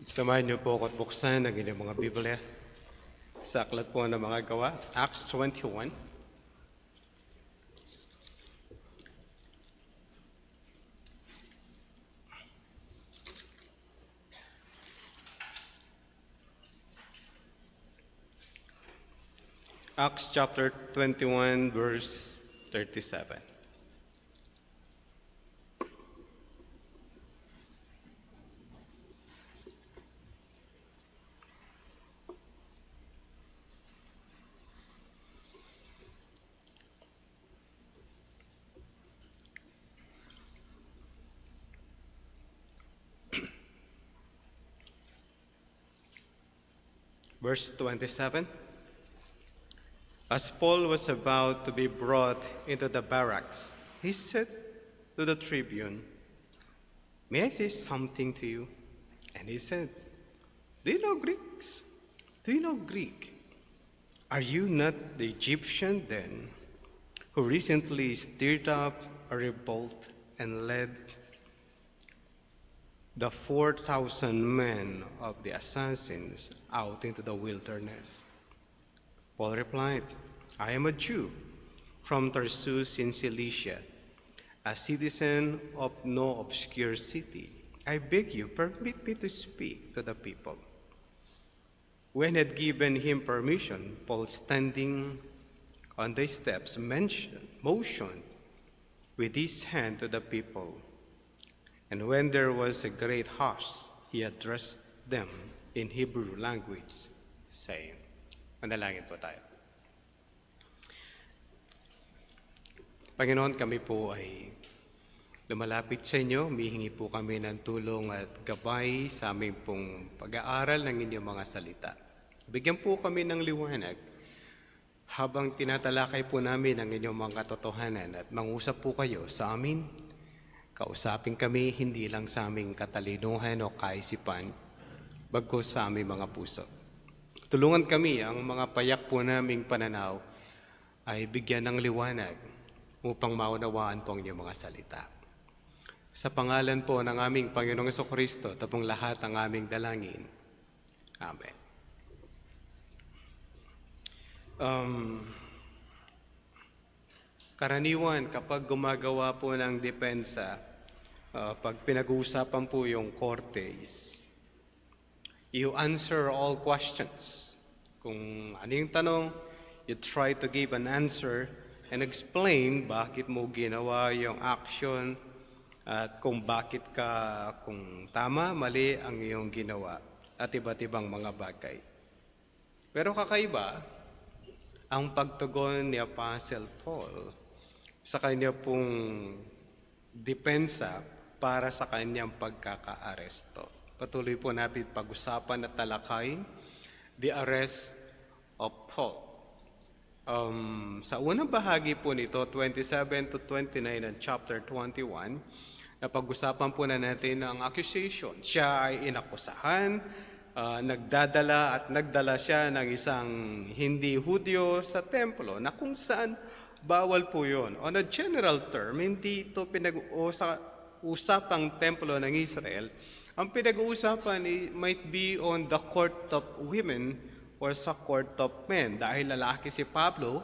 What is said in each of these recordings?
Samahan niyo po ako't buksan ang inyong mga Biblia sa aklat po ng mga gawa, Acts 21. Acts chapter 21, verse 37. Verse 27. As Paul was about to be brought into the barracks, he said to the tribune, "May I say something to you?" And he said, "Do you know Greeks? Do you know Greek? Are you not the Egyptian then, who recently stirred up a revolt and led the 4,000 men of the assassins out into the wilderness?" Paul replied, "I am a Jew from Tarsus in Cilicia, a citizen of no obscure city. I beg you, permit me to speak to the people." When he had given him permission, Paul, standing on the steps, motioned with his hand to the people. And when there was a great hush, he addressed them in Hebrew language, saying, manalangin po tayo. Panginoon, kami po ay lumalapit sa inyo. Humihingi po kami ng tulong at gabay sa aming pong pag-aaral ng inyong mga salita. Bigyan po kami ng liwanag habang tinatalakay po namin ang inyong mga katotohanan at mangusap po kayo sa amin. Kausapin kami hindi lang sa aming katalinuhan o kaisipan, bagkus sa aming mga puso. Tulungan kami ang mga payak po naming pananaw ay bigyan ng liwanag upang maunawaan po ang inyong mga salita. Sa pangalan po ng aming Panginoong Jesucristo, tapong lahat ang aming dalangin. Amen. Karaniwan kapag gumagawa po ng depensa, pag pinag-uusapan po yung korte is you answer all questions. Kung ano yung tanong, you try to give an answer and explain bakit mo ginawa yung action at kung tama, mali ang iyong ginawa at iba't ibang mga bagay. Pero kakaiba ang pagtugon ni Apostle Paul sa kanya pong depensa para sa kanyang pagkakaaresto. Patuloy po natin pag-usapan at talakayin the arrest of Paul. Sa unang bahagi po nito, 27 to 29 and chapter 21, napag-usapan po na natin ang accusation. Siya ay inakusahan, nagdala siya ng isang hindi Hudyo sa templo na kung saan bawal po yun. On a general term, hindi ito pinag-uusapang templo ng Israel. Ang pinag-uusapan might be on the court of women or sa court of men. Dahil lalaki si Pablo,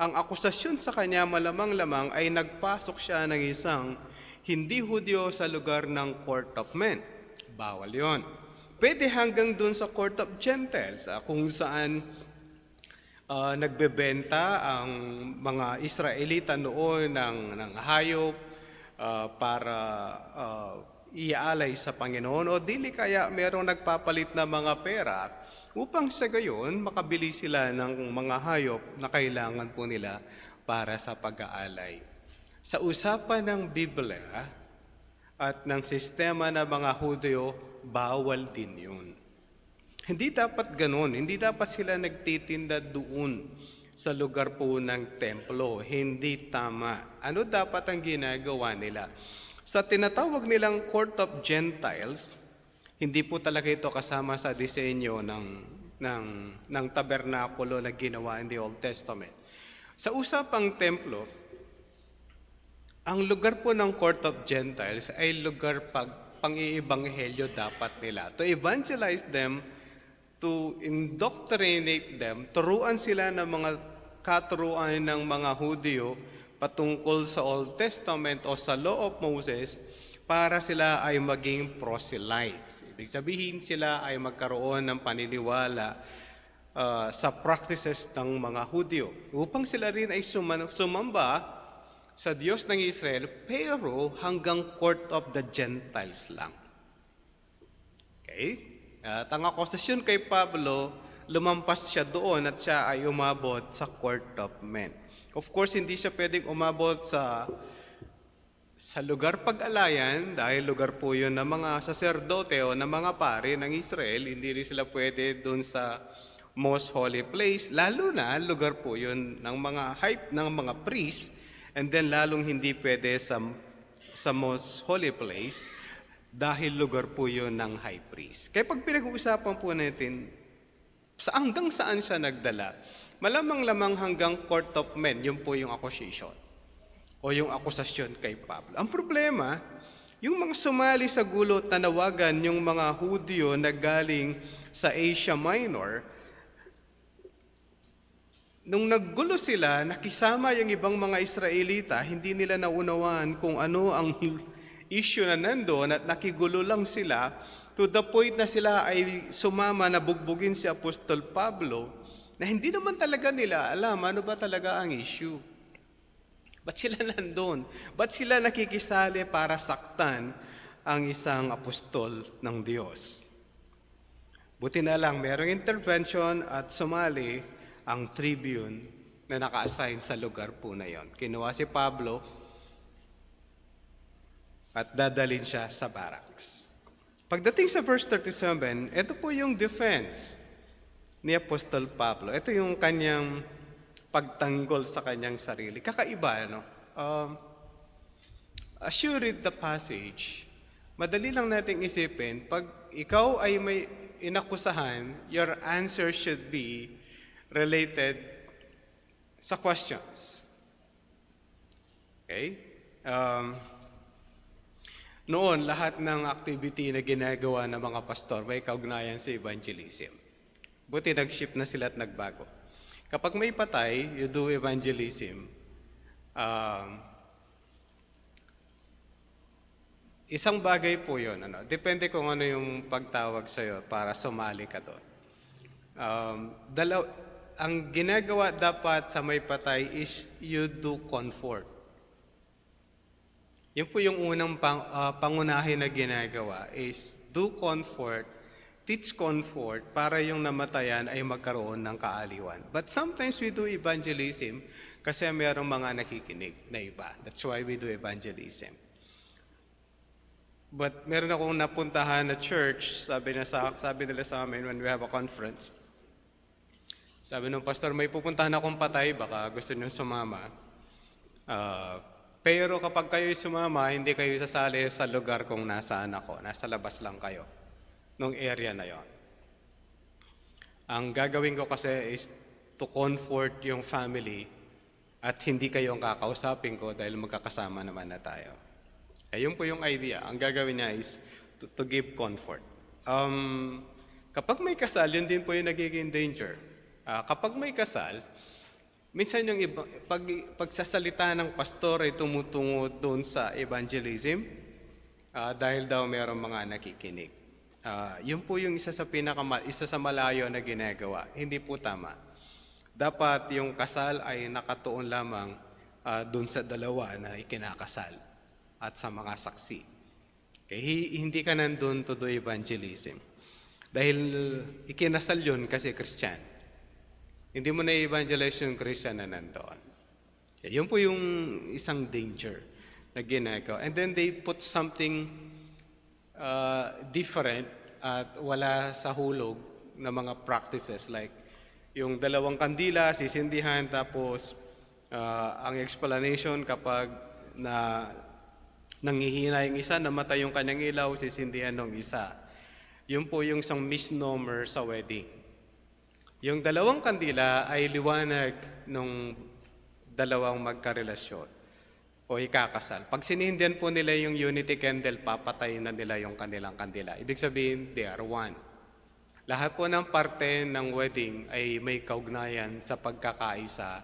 ang akusasyon sa kanya malamang-lamang ay nagpasok siya ng isang hindi Hudyo sa lugar ng court of men. Bawal yon. Pwede hanggang dun sa court of Gentiles, kung saan nagbebenta ang mga Israelita noon ng hayop para iaalay sa Panginoon, o dili kaya merong nagpapalit na mga pera upang sa gayon makabili sila ng mga hayop na kailangan po nila para sa pag-aalay. Sa usapan ng Biblia at ng sistema ng mga Hudyo, bawal din yun. Hindi dapat ganun. Hindi dapat sila nagtitinda doon sa lugar po ng templo. Hindi tama. Ano dapat ang ginagawa nila? Sa tinatawag nilang Court of Gentiles, hindi po talaga ito kasama sa disenyo ng tabernakulo na ginawa in the Old Testament. Sa usapang templo, ang lugar po ng Court of Gentiles ay lugar pang-iibanghelyo dapat nila. To evangelize them, to indoctrinate them, turuan sila ng mga katuruan ng mga Hudyo patungkol sa Old Testament o sa Law of Moses para sila ay maging proselytes. Ibig sabihin sila ay magkaroon ng paniniwala sa practices ng mga Hudyo upang sila rin ay sumamba sa Diyos ng Israel pero hanggang court of the Gentiles lang. Okay? At ang akusasyon kay Pablo, lumampas siya doon at siya ay umabot sa court of men. Of course, hindi siya pwedeng umabot sa lugar pag-alayan dahil lugar po yun ng mga saserdote o ng mga pari ng Israel. Hindi rin sila pwede doon sa most holy place, lalo na lugar po yun ng mga priests, and then lalong hindi pwede sa most holy place dahil lugar po yun ng high priest. Kaya pag pinag-uusapan po natin hanggang saan siya nagdala, malamang-lamang hanggang court of men, yun po yung accusation o yung akusasyon kay Pablo. Ang problema, yung mga sumali sa gulo at nanawagan yung mga Hudyo na galing sa Asia Minor, nung naggulo sila, nakisama yung ibang mga Israelita, hindi nila naunawaan kung ano ang issue na nandoon at nakigulo lang sila to the point na sila ay sumama na bugbugin si Apostol Pablo na hindi naman talaga nila alam ano ba talaga ang issue. Ba't sila nandun? Ba't sila nakikisali para saktan ang isang apostol ng Diyos? Buti na lang, merong intervention at sumali ang tribune na naka-assign sa lugar po na yon. Kinuha si Pablo at dadalhin siya sa barracks. Pagdating sa verse 37, ito po yung defense ni Apostol Pablo. Ito yung kanyang pagtanggol sa kanyang sarili. Kakaiba, no? As you read the passage, madali lang nating isipin, pag ikaw ay may inakusahan, your answer should be related sa questions. Okay? Noon, lahat ng activity na ginagawa ng mga pastor may kaugnayan sa evangelism. Buti nag-shift na sila at nagbago. Kapag may patay, you do evangelism. Isang bagay po yun. Depende kung ano yung pagtawag sa'yo para sumali ka doon. Ang ginagawa dapat sa may patay is you do comfort. Yun po yung unang pangunahin na ginagawa is do comfort, teach comfort para yung namatayan ay magkaroon ng kaaliwan. But sometimes we do evangelism kasi mayroong mga nakikinig na iba. That's why we do evangelism. But meron akong napuntahan na church, sabi nila sa amin when we have a conference. Sabi ng pastor, may pupuntahan akong patay, baka gusto niyo sumama. Pero kapag kayo'y sumama, hindi kayo sasali sa lugar kung nasaan ako. Nasa labas lang kayo, nung area na yon. Ang gagawin ko kasi is to comfort yung family at hindi kayong kakausapin ko dahil magkakasama naman na tayo. Ayun po yung idea. Ang gagawin niya is to give comfort. Kapag may kasal, yun din po yung nagiging danger. Kapag may kasal, minsan yung pagsasalita ng pastor ay tumutungo doon sa evangelism dahil daw mayroong mga nakikinig. Yun po yung isa sa malayo na ginagawa. Hindi po tama. Dapat yung kasal ay nakatuon lamang doon sa dalawa na ikinakasal at sa mga saksi. Okay? Hindi ka nandun to do evangelism. Dahil ikinasal yun kasi Christian. Hindi mo na-evangelize yung Christian na nandoon. Yun po yung isang danger na ginagawa. And then they put something different at wala sa hulog na mga practices like yung dalawang kandila, sisindihan, tapos ang explanation kapag nanghihina yung isa, namatay yung kanyang ilaw, sisindihan ng isa. Yun po yung isang misnomer sa wedding. Yung dalawang kandila ay liwanag ng dalawang magkarelasyon o o ikakasal. Pag sinindihan po nila yung unity candle, papatayin na nila yung kanilang kandila. Ibig sabihin, they are one. Lahat po ng parte ng wedding ay may kaugnayan sa pagkakaisa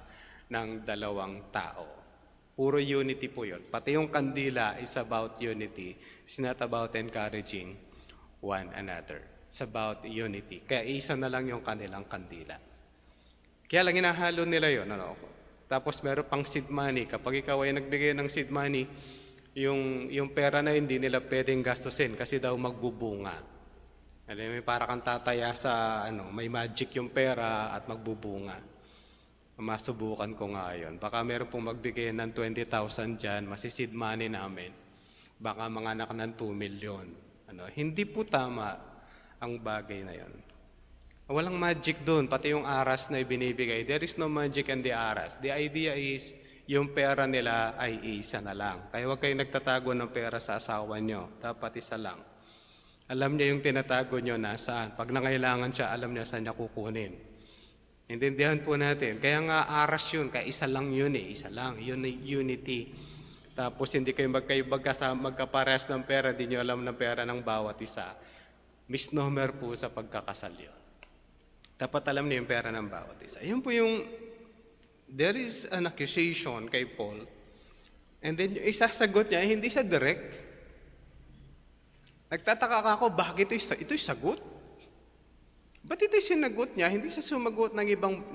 ng dalawang tao. Puro unity po yun. Pati yung kandila is about unity. It's not about encouraging one another. It's about unity. Kaya isa na lang yung kanilang kandila. Kaya lang hinahalo nila yun. Tapos meron pang seed money. Kapag ikaw ay nagbigay ng seed money, yung pera na hindi nila pwedeng gastusin kasi daw magbubunga. May para kang tataya sa may magic yung pera at magbubunga. Masubukan ko nga yun. Baka meron pong magbigay ng 20,000 dyan, masiseed money namin. Baka mga anak ng 2 million. Hindi po tama ang bagay na yun. Walang magic doon, pati yung aras na ibinibigay. There is no magic in the aras. The idea is, yung pera nila ay isa na lang. Kaya huwag kayong nagtatago ng pera sa asawa nyo. Dapat isa lang. Alam niya yung tinatago nyo nasaan. Pag nangailangan siya, alam niya saan niya kukunin. Intindihan po natin. Kaya nga aras yun, kaya isa lang yun isa lang. Yun ay unity. Tapos hindi kayo magkapares ng pera, di nyo alam ng pera ng bawat isa. Misnomer po sa pagkakasal yun. Dapat alam niyo yung pera ng bawat isa. Yun po yung, there is an accusation kay Paul. And then yung isasagot niya, hindi siya direct. Nagtataka ako, bakit ito'y sagot? Ba't ito'y sinagot niya? Hindi siya sumagot ng ibang,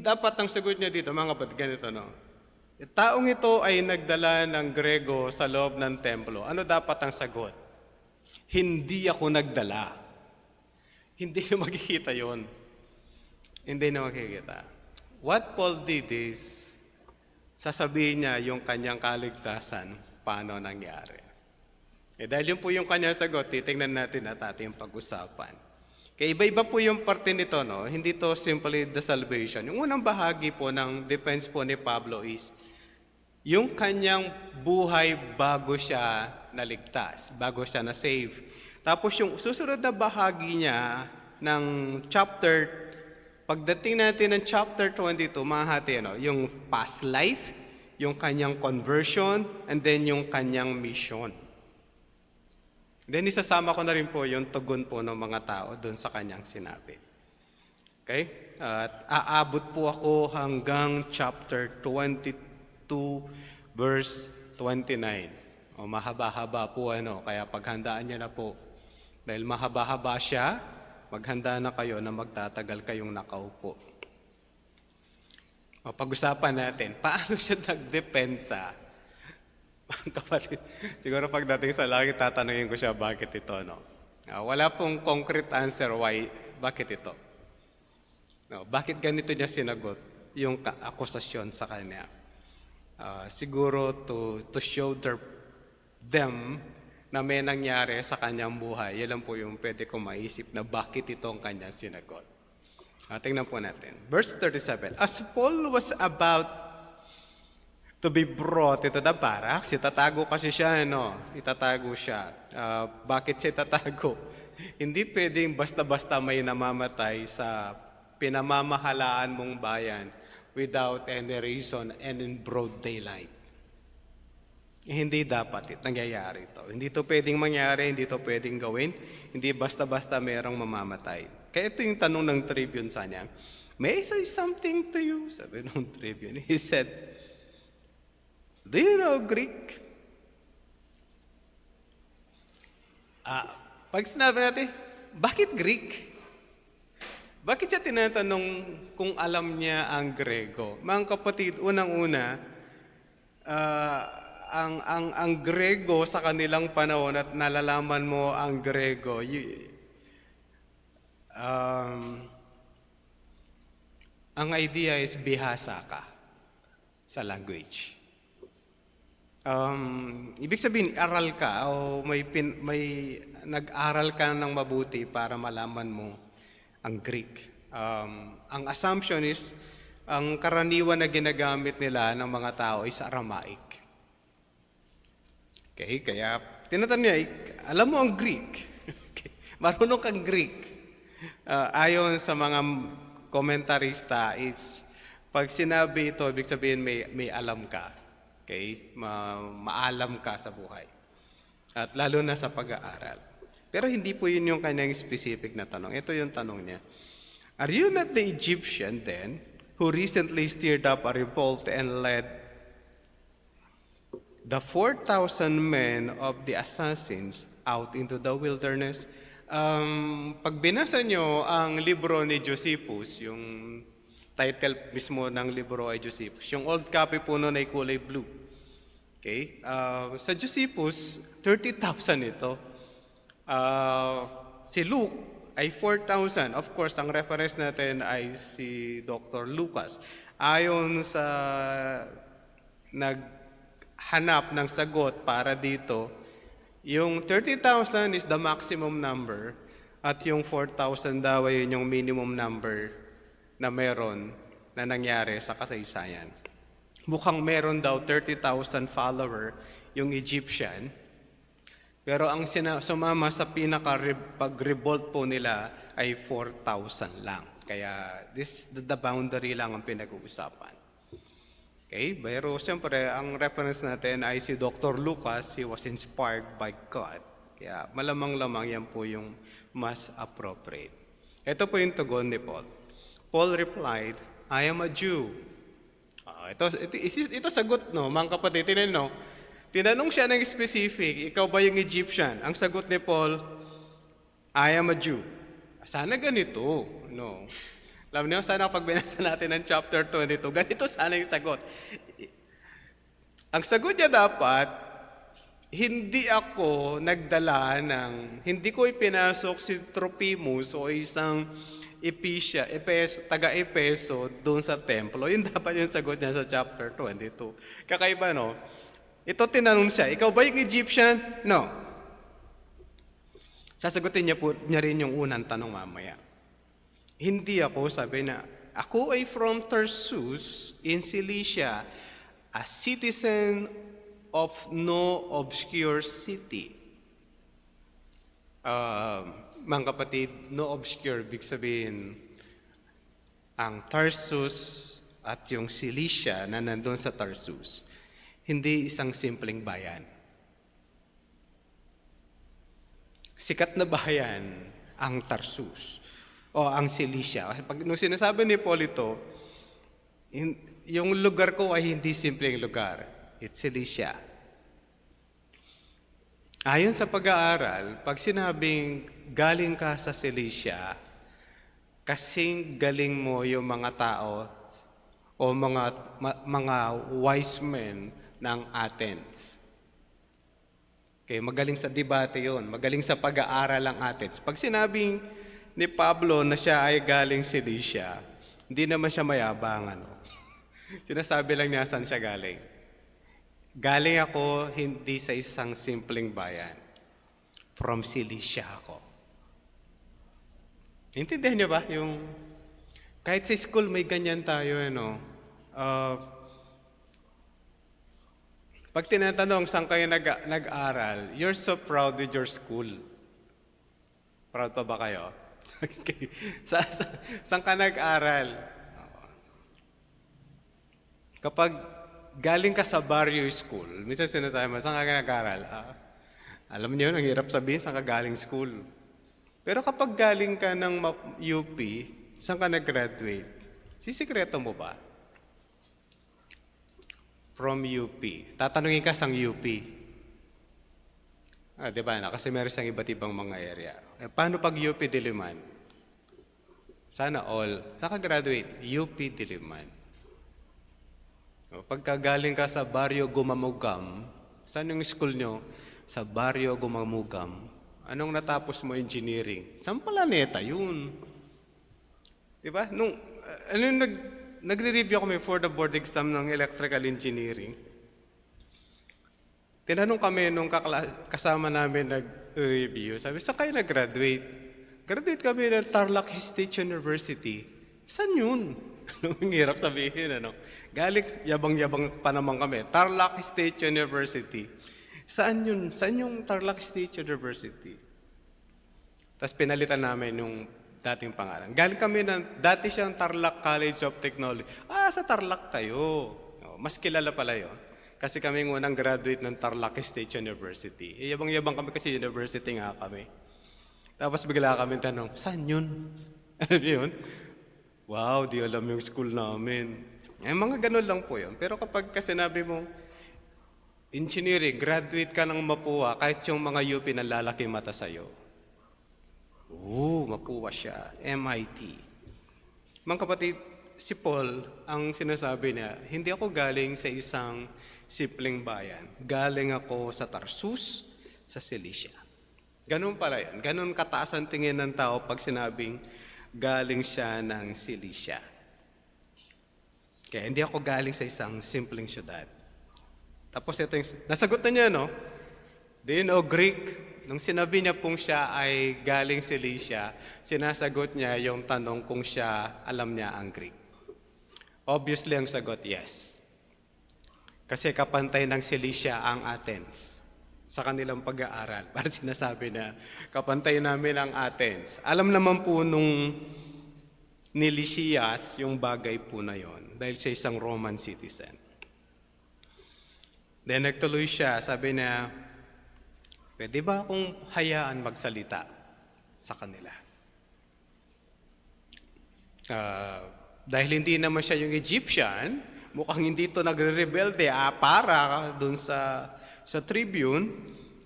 dapat ang sagot niya dito, mga kapatid, ganito, taong ito ay nagdala ng Grego sa loob ng templo. Ano dapat ang sagot? Hindi ako nagdala. Hindi na makikita yon. Hindi na makikita. What Paul did is, sasabihin niya yung kanyang kaligtasan, paano nangyari. Dahil yun po yung kanyang sagot, titingnan natin at ating pag-usapan. Kaya iba-iba po yung parte nito, Hindi to simply the salvation. Yung unang bahagi po ng defense po ni Pablo is, yung kanyang buhay bago siya naligtas, bago siya na-save. Tapos yung susunod na bahagi niya ng chapter, pagdating natin ng chapter 22, mahati, yung past life, yung kanyang conversion, and then yung kanyang mission. Then isasama ko na rin po yung tugon po ng mga tao doon sa kanyang sinabi. Okay? At aabot po ako hanggang chapter 22, verse 29. Mahaba-haba po kaya paghandaan niya na po. Dahil mahaba-haba siya, maghanda na kayo na magtatagal kayong nakaupo. Pag-usapan natin, paano siya nagdepensa? Kapatid, siguro pagdating sa langit, tatanungin ko siya, bakit ito, wala pong concrete answer why, bakit ito. Bakit ganito niya sinagot yung akusasyon sa kanya? Siguro to show them na may nangyari sa kanyang buhay. Yan lang po yung pwede ko maisip na bakit ito ang kanyang sinagot. Tingnan po natin. Verse 37. As Paul was about to be brought into the barracks, itatago kasi siya, itatago siya. Bakit siya itatago? Hindi pwedeng basta-basta may namamatay sa pinamamahalaan mong bayan without any reason and in broad daylight. Hindi dapat nangyayari ito. Hindi ito pwedeng mangyari, hindi ito pwedeng gawin, hindi basta-basta mayroong mamamatay. Kaya ito yung tanong ng Tribune sa niya, may I say something to you? Sabi ng Tribune. He said, do you know Greek? Pag sinabi natin, bakit Greek? Bakit siya tinatanong kung alam niya ang Grego? Mga kapatid, unang-una, ang Grego sa kanilang panahon at nalalaman mo ang Grego, ang idea is bihasa ka sa language. Ibig sabihin, aral ka o may nag-aral ka ng mabuti para malaman mo ang Greek. Ang assumption is, ang karaniwan na ginagamit nila ng mga tao is Aramaic. Okay, kaya tinatanong niya, alam mo ang Greek? Marunong kang Greek. Ayon sa mga komentarista, pag sinabi ito, ibig sabihin may alam ka. Okay? Maalam ka sa buhay. At lalo na sa pag-aaral. Pero hindi po yun yung kanyang specific na tanong. Ito yung tanong niya. Are you not the Egyptian then, who recently stirred up a revolt and led the 4,000 men of the assassins out into the wilderness? Pag binasa nyo ang libro ni Josephus, yung title mismo ng libro ay Josephus, yung old copy po noon ay kulay blue. Okay? Sa Josephus, 30,000 ito. Si Luke ay 4,000. Of course, ang reference natin ay si Dr. Lucas. Ayon sa naghanap ng sagot para dito, yung 30,000 is the maximum number at yung 4,000 daw ay yung minimum number na meron na nangyari sa kasaysayan. Mukhang meron daw 30,000 follower yung Egyptian, pero ang sumama sa pag-revolt po nila ay 4,000 lang. Kaya the boundary lang ang pinag-uusapan. Okay? Pero siyempre, ang reference natin ay si Dr. Lucas. He was inspired by God. Kaya malamang-lamang yan po yung mas appropriate. Ito po yung tugon ni Paul. Paul replied, I am a Jew. Ito sagot, no? Mga kapatid, tinanong siya ng specific, ikaw ba yung Egyptian? Ang sagot ni Paul, I am a Jew. Sana ganito, no? Alam niyo, sana pag binasa natin ng chapter 22, ganito sana yung sagot. Ang sagot niya dapat, hindi ako nagdala hindi ko ipinasok si Trophimus o isang taga-Epeso doon sa templo. Yun dapat yung sagot niya sa chapter 22. Kakaiba, no? Ito tinanong siya, ikaw ba yung Egyptian? No. Sasagutin niya rin yung unang tanong mamaya. Hindi ako, sabi na, ako ay from Tarsus in Cilicia, a citizen of no obscure city. Mga kapatid, no obscure, big sabihin, ang Tarsus at yung Cilicia na nandun sa Tarsus, hindi isang simpleng bayan. Sikat na bayan ang Tarsus o ang Cilicia. Nung sinasabi ni Paul ito, yung lugar ko ay hindi simpleng lugar. It's Cilicia. Ayon sa pag-aaral, pag sinabing galing ka sa Cilicia, kasing galing mo yung mga tao o mga wise men ng Athens. Okay, magaling sa debate yon, magaling sa pag-aaral ang Athens. Pag sinabing ni Pablo na siya ay galing Cilicia, hindi naman siya mayabang. Sinasabi lang niya saan siya galing. Galing ako hindi sa isang simpleng bayan. From Cilicia ako. Intindihan niyo ba? Kahit sa school may ganyan tayo, pag tinatanong saan kayo nag-aral, you're so proud with your school. Proud pa ba kayo? Okay. Saan ka nag-aral? Kapag galing ka sa barrio school, minsan sinasabi mo, saan ka nag-aral? Alam niyo, ang hirap sabihin, saan ka galing school. Pero kapag galing ka ng UP, saan ka nag-graduate? Sisikreto mo ba? From UP. Tatanungin ka sang UP. Diba na? Kasi meron siyang iba't ibang mga area. Paano pag UP Diliman? Sana all. Saan ka graduate? UP Diliman. Pagka galing ka sa Barrio Gumamugam, saan yung school nyo? Sa Barrio Gumamugam. Anong natapos mo engineering? Saan planeta yun? Diba? Nagre-review kami for the board exam ng electrical engineering. Tinanong kami nung kasama namin nag-review. Sabi, saan kayo nag-graduate? Graduate kami ng Tarlac State University. Saan yun? Ang hirap sabihin, Galing, yabang-yabang pa naman kami. Tarlac State University. Saan yun? Saan yung Tarlac State University? Tapos pinalitan namin yung dating pangalan. Galing kami dati siyang Tarlac College of Technology. Sa Tarlac kayo. Mas kilala pala yun. Kasi kami yung unang graduate ng Tarlac State University. Yabang-yabang kami kasi university nga kami. Tapos bigla kami tanong, saan yun? Ano yun? Wow, di alam yung school namin. Mga ganun lang po yun. Pero kapag kasi sinabi mo, engineering, graduate ka ng Mapua, kahit yung mga UP na lalaki mata sa'yo. Mapua siya. MIT. Mga kapatid, si Paul, ang sinasabi niya, hindi ako galing sa isang simpleng bayan. Galing ako sa Tarsus, sa Cilicia. Ganun pala yan. Ganun kataas ang tingin ng tao pag sinabing galing siya ng Cilicia. Kaya hindi ako galing sa isang simpleng syudad. Tapos ito yung, nasagot na niya, no? Do you know Greek? Nung sinabi niya pong siya ay galing Cilicia, sinasagot niya yung tanong kung siya alam niya ang Greek. Obviously, ang sagot, yes. Kasi kapantay ng Cilicia ang Athens sa kanilang pag-aaral. Para sinasabi na kapantay namin ang Athens. Alam naman po nung ni Lysias yung bagay po na yon dahil siya isang Roman citizen. Then nagtuloy siya, sabi na, pwede ba akong hayaan magsalita sa kanila? Dahil hindi naman siya yung Egyptian, mukhang hindi ito nagre-rebelde, para dun sa tribune,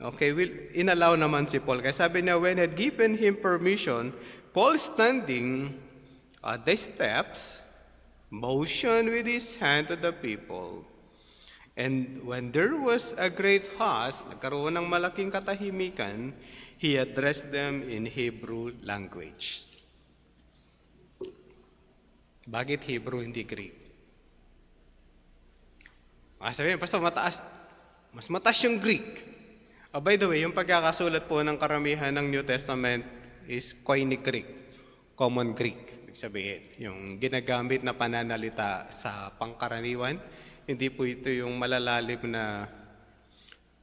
okay, inallow naman si Paul. Kaya sabi niya, when had given him permission, Paul standing at the steps, motioned with his hand to the people. And when there was a great hush, nagkaroon ng malaking katahimikan, he addressed them in Hebrew language. Bakit Hebrew, hindi Greek? Sabihin, basta mas mataas yung Greek. By the way, yung pagkakasulat po ng karamihan ng New Testament is Koine Greek, Common Greek. Ibig sabihin, yung ginagamit na pananalita sa pangkaraniwan, hindi po ito yung malalalim na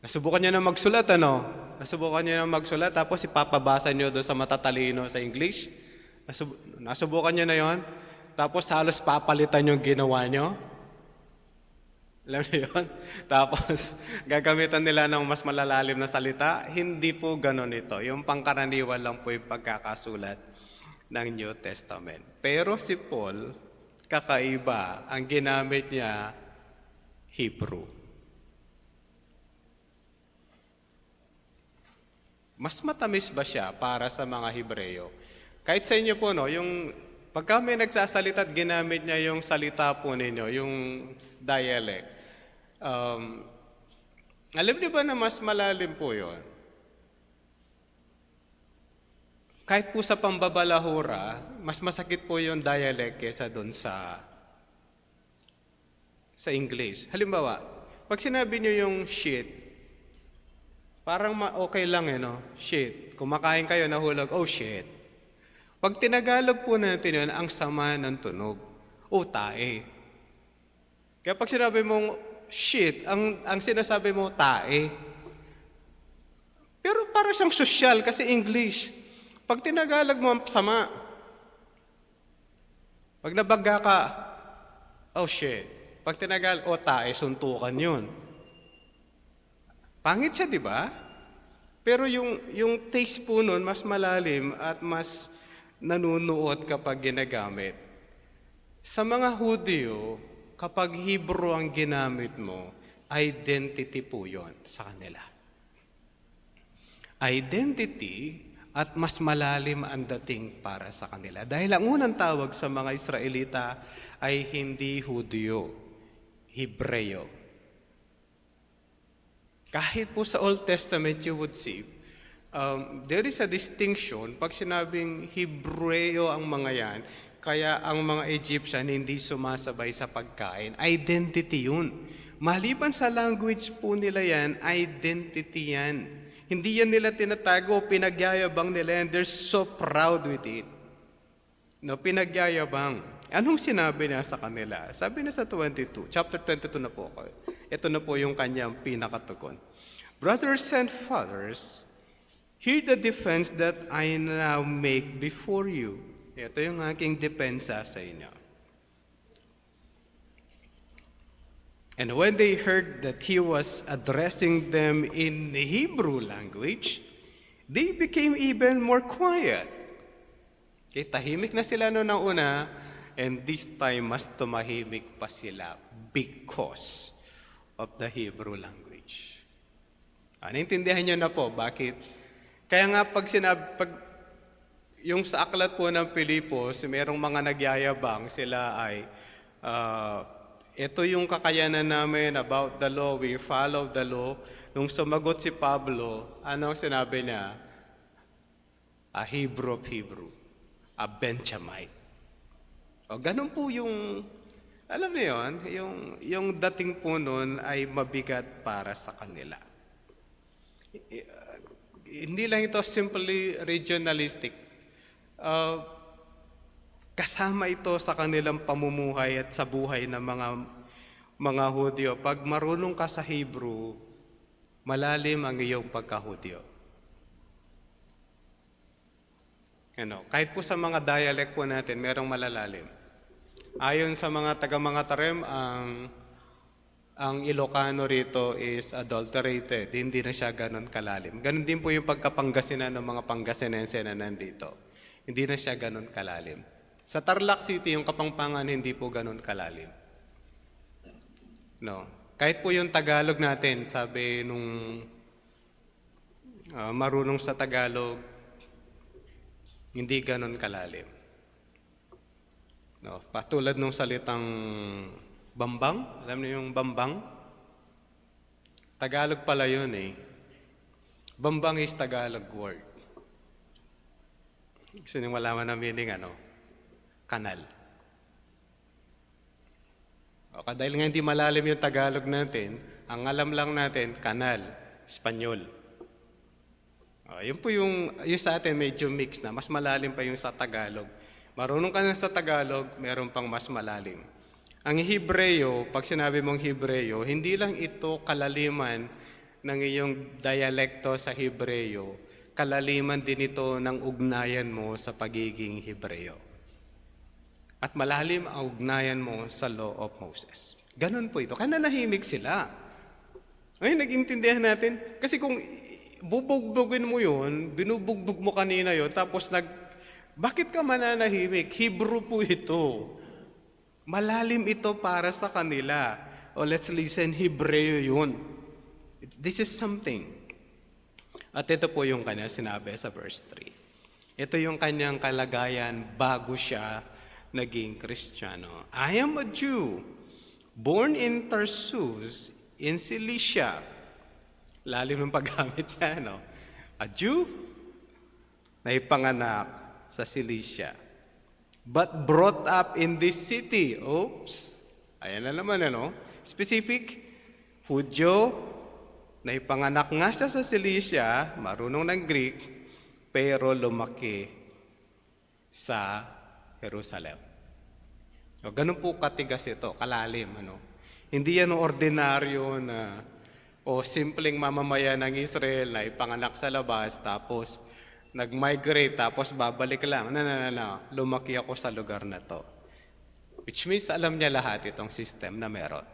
nasubukan niya na magsulat, Nasubukan niya na magsulat, tapos ipapabasa niyo doon sa matatalino sa English. Nasubukan niyo na yon, tapos halos papalitan yung ginawa niyo. Alam niyo yun? Tapos, gagamitan nila ng mas malalalim na salita. Hindi po ganon ito. Yung pangkaraniwan lang po yung pagkakasulat ng New Testament. Pero si Paul, kakaiba. Ang ginamit niya, Hebrew. Mas matamis ba siya para sa mga Hebreo? Kahit sa inyo po, yung pagka may nagsasalita at ginamit niya yung salita po ninyo, yung dialect, alam niyo ba na mas malalim po yun? Kahit po sa pambabalahura, mas masakit po yung dialect kesa doon sa English. Halimbawa, pag sinabi niyo yung shit, parang okay lang shit. Kumakain kayo, nahulog, oh shit. Pag tinagalog po natin yun, ang sama ng tunog. Tae. Kaya pag sinabi mong shit, ang sinasabi mo, tae. Pero para siyang sosyal kasi English. Pag tinagalog mo, ang sama. Pag nabagga ka, oh shit. Pag tinagalog, tae, suntukan yun. Pangit siya, di ba? Pero yung taste po nun, mas malalim at mas nanunuot kapag ginagamit. Sa mga Hudyo, kapag Hebrew ang ginamit mo, identity po yon sa kanila. Identity at mas malalim ang dating para sa kanila. Dahil ang unang tawag sa mga Israelita ay hindi Hudyo, Hebreo. Kahit po sa Old Testament you would see, there is a distinction pag sinabing Hebreo ang mga yan, kaya ang mga Egyptian hindi sumasabay sa pagkain. Identity yun. Maliban sa language po nila yan, identity yan. Hindi yan nila tinatago, pinagyayabang nila yan. They're so proud with it. Pinagyayabang. Anong sinabi niya sa kanila? Sabi niya sa chapter 22 na po ako. Ito na po yung kanyang pinakatugon. Brothers and fathers, hear the defense that I now make before you. Ito yung aking depensa sa inyo. And when they heard that he was addressing them in Hebrew language, they became even more quiet. Okay, tahimik na sila noon ng una, and this time mas tumahimik pa sila because of the Hebrew language. Naintindihan nyo na po bakit? Kaya nga pag yung sa aklat po ng Pilipos, merong mga nagyayabang, sila ay, ito yung kakayanan namin about the law, we follow the law. Nung sumagot si Pablo, ano ang sinabi niya? A Hebrew of Hebrew, a Benjamite. O, ganun po yung, alam niyo yun, yung dating po nun ay mabigat para sa kanila. Hindi lang ito simply regionalistic. Kasama ito sa kanilang pamumuhay at sa buhay ng mga Hudyo. Pag marunong ka sa Hebrew, malalim ang iyong pagka-Hudyo. Kahit po sa mga dialect po natin, merong malalalim. Ayon sa mga taga-mga Tarem, ang Ilocano rito is adulterated. Hindi na siya ganun kalalim. Ganun din po yung pagkapangasinan ng mga Pangasinense na nandito. Hindi na siya ganun kalalim. Sa Tarlac City, yung Kapampangan, hindi po ganun kalalim. No. Kahit po yung Tagalog natin, sabi nung marunong sa Tagalog, hindi ganun kalalim. No. Patulad nung salitang Bambang, alam niyo yung Bambang? Tagalog pala yun eh. Bambang is Tagalog word. Gusto niyo malaman ang meaning, kanal. Dahil nga hindi malalim yung Tagalog natin, ang alam lang natin, kanal, Espanyol. Yun po yung sa atin medyo mix na, mas malalim pa yung sa Tagalog. Marunong ka na sa Tagalog, meron pang mas malalim. Ang Hebreo, pag sinabi mong Hebreo, hindi lang ito kalaliman ng iyong dialekto sa Hebreo, kalaliman din ito ng ugnayan mo sa pagiging Hebreo. At malalim ang ugnayan mo sa Law of Moses. Ganun po ito. Kaya nanahimik sila. Ngayon, nag-intindihan natin. Kasi kung bubugbugin mo yun, binubugbog mo kanina yun, tapos bakit ka mananahimik? Hebrew po ito. Malalim ito para sa kanila. Let's listen, Hebreo yun. This is something. At ito po yung kanya sinabi sa verse 3. Ito yung kanyang kalagayan bago siya naging Kristiyano. I am a Jew, born in Tarsus, in Cilicia. Lalim ng paggamit niya, A Jew na ipanganak sa Cilicia, but brought up in this city. Oops. Ayan na naman, Specific, Hudyo, na ipanganak nga siya sa Cilicia, marunong ng Greek, pero lumaki sa Jerusalem. Ganun po katigas ito, kalalim. Hindi yan ordinaryo na simpleng mamamayan ng Israel na ipanganak sa labas, tapos nag-migrate, tapos babalik lang. No. Lumaki ako sa lugar na to. Which means alam niya lahat itong system na meron.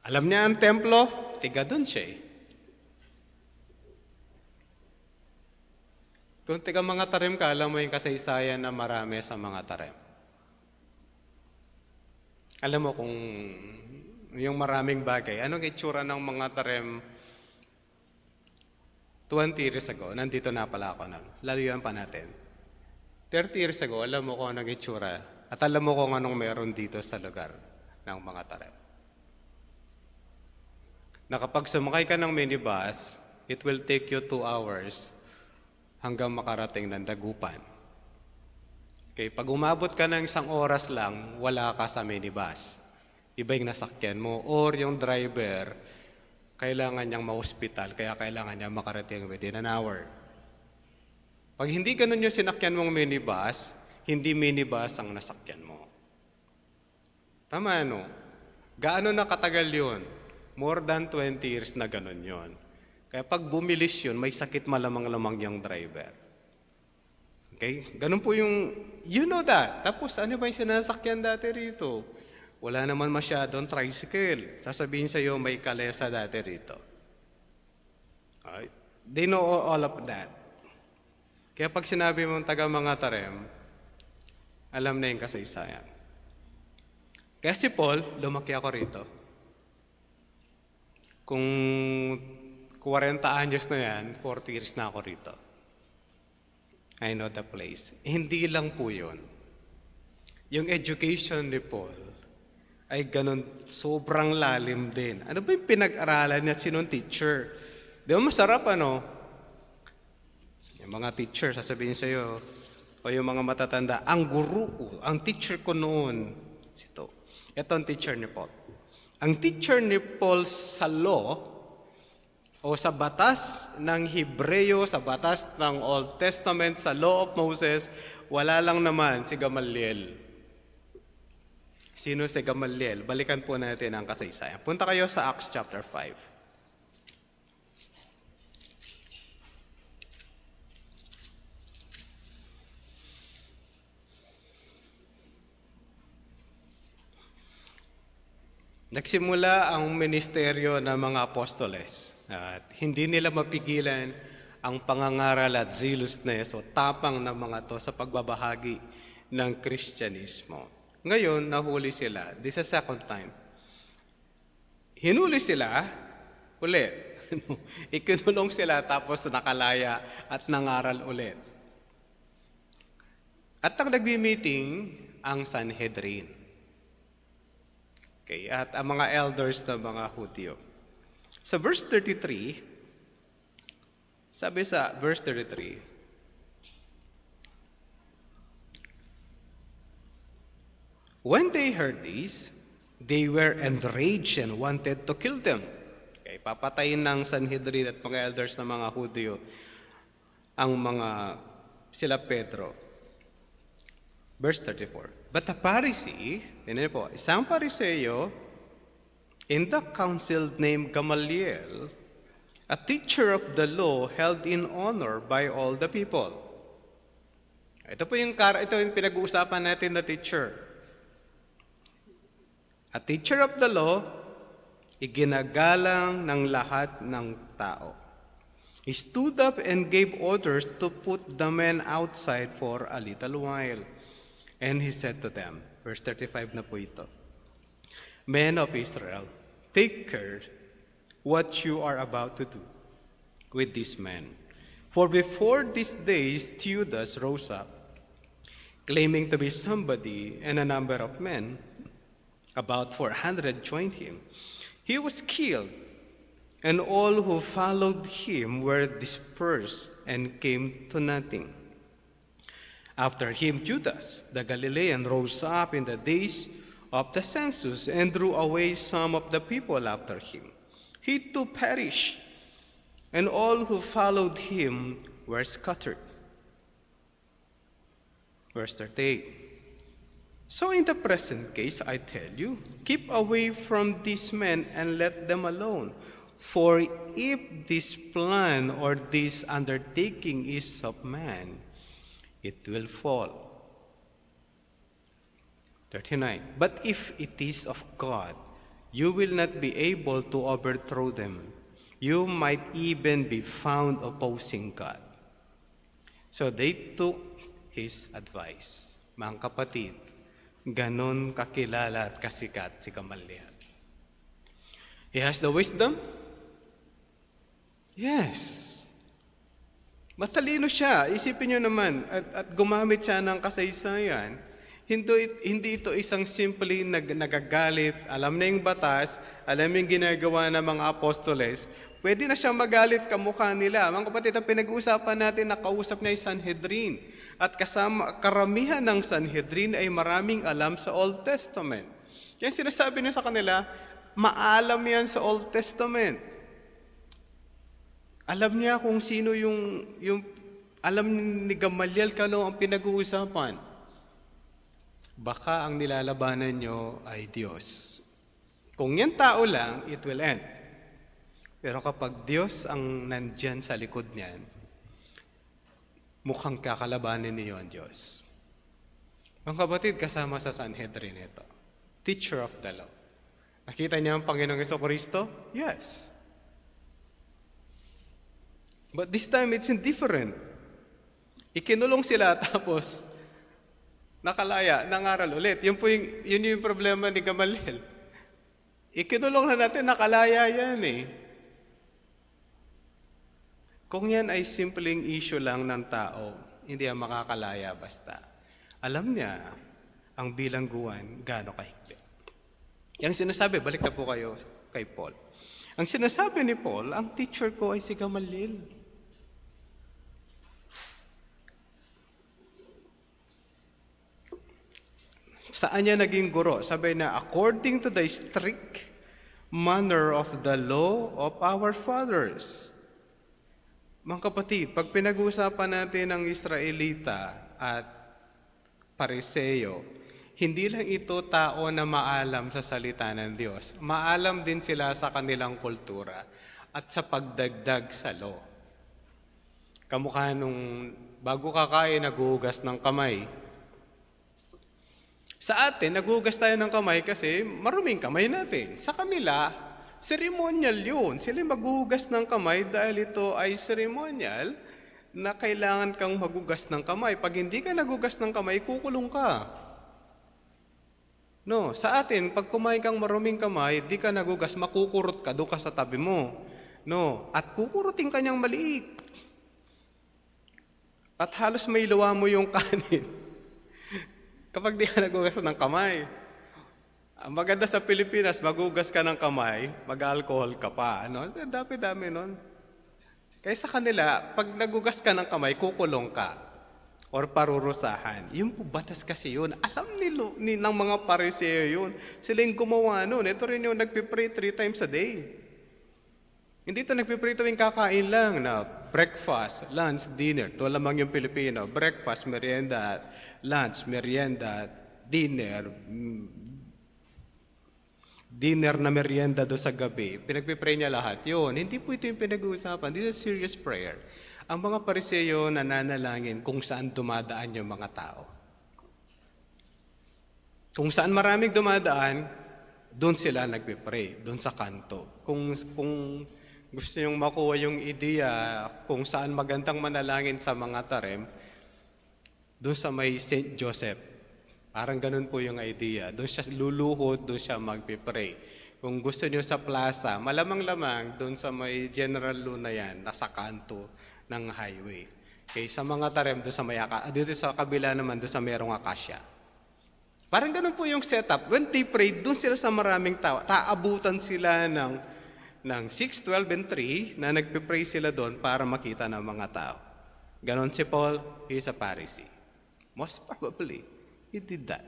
Alam niya ang templo, tiga dun siya eh. Kung tiga mga Tarem ka, alam mo yung kasaysayan na marami sa mga Tarem. Alam mo kung yung maraming bagay, anong itsura ng mga Tarem 20 years ago, nandito na pala ako Layuan pa natin. 30 years ago, alam mo kung anong itsura at alam mo kung anong meron dito sa lugar ng mga Tarem. Na kapag sumakay ka ng minibus, it will take you 2 hours hanggang makarating ng Dagupan. Okay, pag umabot ka ng 1 oras lang, wala ka sa minibus. Iba yung nasakyan mo or yung driver, kailangan niyang ma-hospital, kaya kailangan niya makarating within an hour. Pag hindi ganun yung sinakyan mong minibus, hindi minibus ang nasakyan mo. Tama, Gaano na katagal yun? More than 20 years na ganun yun. Kaya pag bumilis yun, may sakit malamang-lamang yung driver. Okay? Ganun po yung, you know that. Tapos ano ba yung sinasakyan dati rito? Wala naman masyadong tricycle. Sasabihin sa iyo, may kalesa dati rito. Alright? They know all of that. Kaya pag sinabi mong taga mga tarem, alam na yung kasaysayan. Kaya si Paul, lumaki ako rito. Kung 40 anyos na yan, 40 years na ako rito. I know the place. Hindi lang po yun. Yung education ni Paul ay ganun, sobrang lalim din. Ano ba yung pinag-aralan niya? Sinong teacher? Di ba masarap ano? Yung mga teacher, sasabihin sa'yo, o yung mga matatanda, ang guru ko, ang teacher ko noon, ito ang teacher ni Paul. Ang teacher ni Paul sa law, o sa batas ng Hebreo, sa batas ng Old Testament, sa Law of Moses, wala lang naman si Gamaliel. Sino si Gamaliel? Balikan po natin ang kasaysayan. Punta kayo sa Acts chapter 5. Nagsimula ang ministeryo ng mga apostoles at hindi nila mapigilan ang pangangaral at zealousness o tapang ng mga to sa pagbabahagi ng Kristyanismo. Ngayon, nahuli sila. This is second time. Hinuli sila, ulit. Ikinulong sila tapos nakalaya at nangaral ulit. At ang nagbi-meeting, ang Sanhedrin. Okay, at ang mga elders ng mga Hudyo. Sa verse 33, sabi sa verse 33, when they heard this, they were enraged and wanted to kill them. Okay, papatayin ng Sanhedrin at mga elders ng mga Hudyo ang mga sila Pedro. Verse 34. But the Pharisee, isang Pariseo in the council named Gamaliel, a teacher of the law held in honor by all the people. Ito yung pinag-uusapan natin na teacher. A teacher of the law, iginagalang ng lahat ng tao. He stood up and gave orders to put the men outside for a little while. And he said to them, verse 35 na po ito, Men of Israel, take care what you are about to do with these men. For before these days, Theudas rose up, claiming to be somebody, and a number of men, about 400, joined him. He was killed, and all who followed him were dispersed and came to nothing. After him, Judas, the Galilean, rose up in the days of the census and drew away some of the people after him. He too perished, and all who followed him were scattered. Verse 38. So in the present case, I tell you, keep away from these men and let them alone. For if this plan or this undertaking is of man, it will fall. 39. But if it is of God, you will not be able to overthrow them. You might even be found opposing God. So they took his advice. Mga kapatid, ganon kakilala at kasikat si Gamaliel. He has the wisdom? Yes. Matalino siya. Isipin nyo naman, at gumamit siya ng kasaysayan. Hindi ito isang simple nagagalit, alam na yung batas, alam yung ginagawa ng mga apostoles, pwede na siyang magalit kamukha nila. Mga kapatid, ang pinag-uusapan natin, nakausap niya yung Sanhedrin. At karamihan ng Sanhedrin ay maraming alam sa Old Testament. Kaya sinasabi niya sa kanila, maalam yan sa Old Testament. Alam niya kung sino yung alam ni Gamaliel kano ang pinag-uusapan. Baka ang nilalabanan nyo ay Diyos. Kung yan tao lang, it will end. Pero kapag Diyos ang nandyan sa likod niyan, mukhang kakalabanin niyo ang Diyos. Mga kapatid, kasama sa Sanhedrin ito. teacher of the law. Nakita niya ang Panginoong Jesucristo? Yes. But this time, it's indifferent. Ikinulong sila tapos nakalaya, nangaral ulit. Yun yung problema ni Gamaliel. Ikinulong na natin, nakalaya yan eh. Kung yan ay simpleng issue lang ng tao, hindi yan makakalaya basta. Alam niya ang bilangguan gaano kahigpit. Yang sinasabi, balik na po kayo kay Paul. Ang sinasabi ni Paul, ang teacher ko ay si Gamaliel. Saan niya naging guro? Sabi na, according to the strict manner of the law of our fathers. Mga kapatid, pag pinag-uusapan natin ang Israelita at Pariseo, hindi lang ito tao na maalam sa salita ng Diyos. Maalam din sila sa kanilang kultura at sa pagdagdag sa law. Kamukha nung bago kakain, naghuhugas ng kamay. Sa atin, naghuhugas tayo ng kamay kasi maruming kamay natin. Sa kanila, ceremonial yun. Sila maghuhugas ng kamay dahil ito ay ceremonial na kailangan kang maghugas ng kamay. Pag hindi ka naghugas ng kamay, kukulong ka. No, sa atin, pag kumain kang maruming kamay, di ka naghugas, makukurot ka, doon ka sa tabi mo. No, at kukurutin ka niyang maliit. At halos may luwa mo yung kanin. Kapag di ka naghugas ng kamay. Ang maganda sa Pilipinas, maghugas ka ng kamay, mag-alcohol ka pa. Ano? Dami-dami nun. Kaya sa kanila, pag naghugas ka ng kamay, kukulong ka. Or parurusahan. Yung batas kasi yun. Alam ng mga Pariseo yun. Sila yung gumawa nun. Ito rin yung nagpipray 3 times a day. Hindi ito nagpipray tuwing kakain lang na breakfast, lunch, dinner. Ito lamang yung Pilipino. Breakfast, merienda, lunch, merienda, dinner, dinner na merienda do sa gabi. Pinagpipray niya lahat. Yun, hindi po ito yung pinag-uusapan. This is serious prayer. Ang mga Pariseo nananalangin kung saan dumadaan yung mga tao. Kung saan maraming dumadaan, doon sila nagpipray, doon sa kanto. Kung gusto niyong makuha yung ideya kung saan magandang manalangin sa mga tarem, doon sa may St. Joseph. Parang ganun po yung idea. Doon siya luluhod, doon siya magpipray. Kung gusto niyo sa plaza, malamang-lamang doon sa may General Luna yan, nasa kanto ng highway. Okay, sa mga tarem, doon sa may dito sa kabila naman, doon sa merong akasya. Parang ganun po yung setup. When they pray, doon sila sa maraming tao. Taabutan sila ng 6, 12, and 3 na nagpipray sila doon para makita ng mga tao. Ganon si Paul, he is a Pharisee. Most probably, he did that.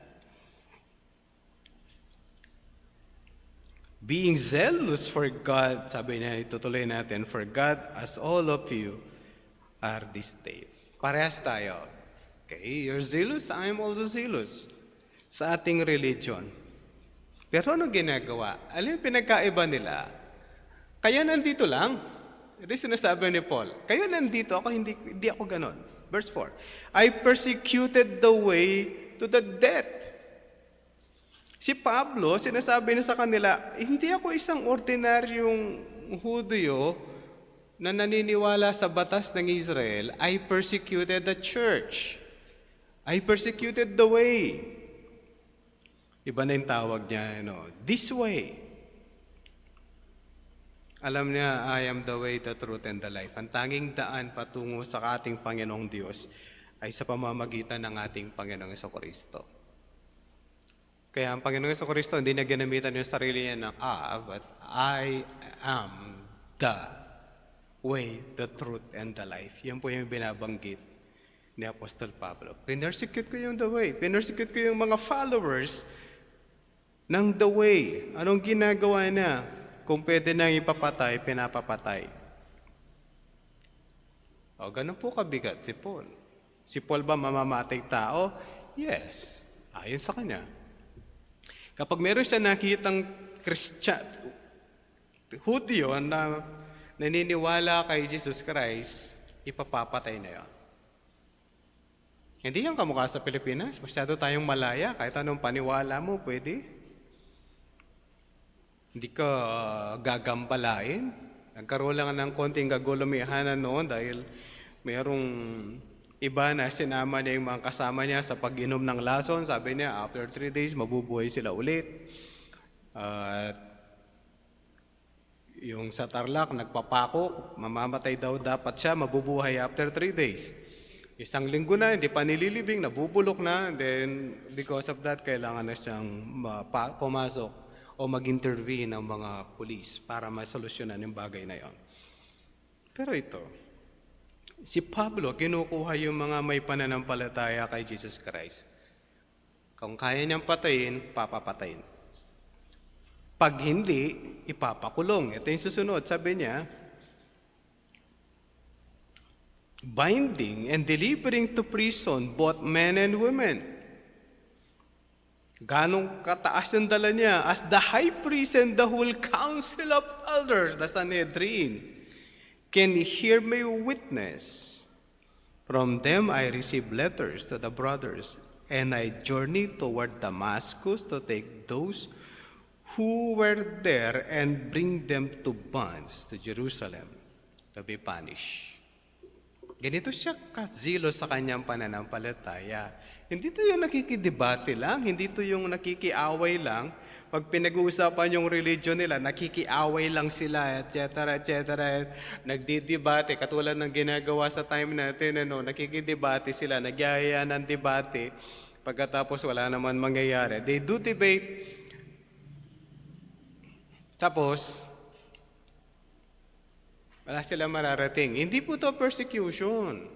Being zealous for God, sabi niya, itutuloy natin, for God as all of you are this day. Parehas tayo. Okay, you're zealous, I'm also zealous sa ating religion. Pero ano ginagawa? Alam yung pinagkaiba nila? Kaya nandito lang. Ito yung sinasabi ni Paul. Kaya nandito ako, hindi ako ganon. Verse 4, I persecuted the way to the death. Si Pablo, sinasabi niya sa kanila, hindi ako isang ordinaryong Hudyo na naniniwala sa batas ng Israel. I persecuted the church. I persecuted the way. Iba na yung tawag niya, this way. Alam niya, I am the way, the truth, and the life. Ang tanging daan patungo sa ating Panginoong Diyos ay sa pamamagitan ng ating Panginoong Jesucristo. Kaya ang Panginoong Jesucristo, hindi niya ginamitan yung sarili niya ng but I am the way, the truth, and the life. Yan po yung binabanggit ni Apostol Pablo. Pinersecute ko yung the way. Pinersecute ko yung mga followers ng the way. Anong ginagawa na? Kung pwede nang ipapatay, pinapapatay. O, ganun po kabigat si Paul. Si Paul ba mamamatay tao? Yes. Ayon sa kanya. Kapag meron siya nakitang Hudyo na naniniwala kay Jesus Christ, ipapapatay na yun. Hindi yan kamukha sa Pilipinas. Masyado tayong malaya. Kahit anong paniwala mo, pwede. Hindi ka gagambalain. Nagkaroon lang ng konting kagulumihanan noon dahil mayroong iba na sinama niya yung mga kasama niya sa pag-inom ng lason. Sabi niya, after 3 days, mabubuhay sila ulit. At yung sa Tarlac, nagpapako, mamamatay daw dapat siya, mabubuhay after 3 days. 1 linggo na, hindi pa nililibing, nabubulok na. Then, because of that, kailangan na siyang pumasok o mag-intervene ng mga pulis para masolusyonan yung bagay na yon. Pero ito, si Pablo, kinukuha yung mga may pananampalataya kay Jesus Christ. Kung kaya niyang patayin, papapatayin. Pag hindi, ipapakulong. Ito yung susunod, sabi niya, binding and delivering to prison both men and women. Ganong kataas ang dala niya as the high priest and the whole council of elders, the Sanhedrin, can hear me witness. From them I received letters to the brothers, and I journeyed toward Damascus to take those who were there and bring them to bonds to Jerusalem to be punished. Ganito siya kazilo sa kanyang pananampalataya. Hindi to yung nakikidebate lang, hindi to yung nakikiaway lang. Pag pinag-uusapan yung religion nila, nakikiaway lang sila, etc., etc. Nagdidebate, katulad ng ginagawa sa time natin, nakikidebate sila, nagyayaya ng debate, pagkatapos wala naman mangyayari. They do debate, tapos, wala sila mararating. Hindi po to persecution.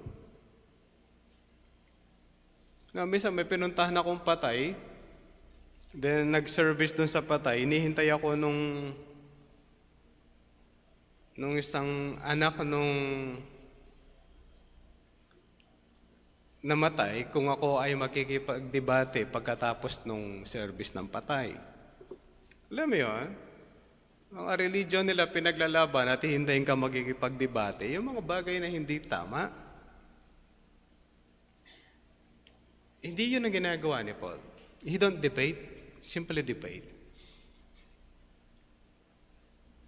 Minsan may pinuntahan akong patay, then nag-service dun sa patay, inihintay ako nung isang anak nung namatay kung ako ay makikipagdebate pagkatapos nung service ng patay. Alam mo yun? Ang religion nila pinaglalaban at hihintayin ka magkikipagdebate, yung mga bagay na hindi tama. Hindi yun ang ginagawa ni Paul. He don't debate, simply debate.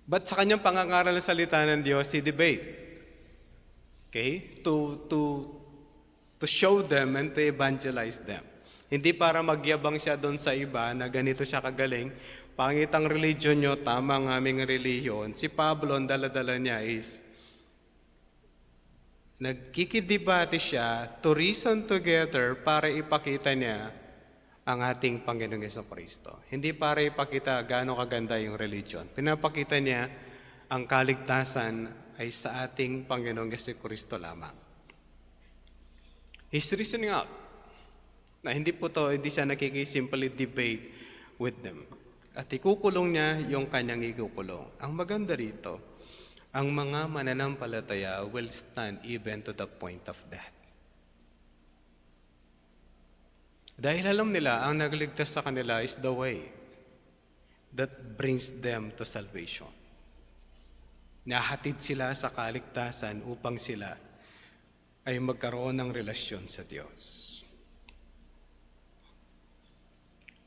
But sa kanyang pangangaral ng salita ng Diyos, he debate. Okay? To show them and to evangelize them. Hindi para magyabang siya doon sa iba na ganito siya kagaling. Pangit ang religion nyo, tama ang aming religion. Si Pablo, ang dala-dala niya is nagkikidebate siya to reason together para ipakita niya ang ating Panginoong Jesucristo. Hindi para ipakita gaano kaganda yung religion. Pinapakita niya ang kaligtasan ay sa ating Panginoong Jesucristo lamang. He's reasoning out na hindi siya nakikisimply debate with them. At ikukulong niya yung kanyang ikukulong. Ang maganda rito, ang mga mananampalataya will stand even to the point of death. Dahil alam nila, ang nagligtas sa kanila is the way that brings them to salvation. Nahatid sila sa kaligtasan upang sila ay magkaroon ng relasyon sa Diyos.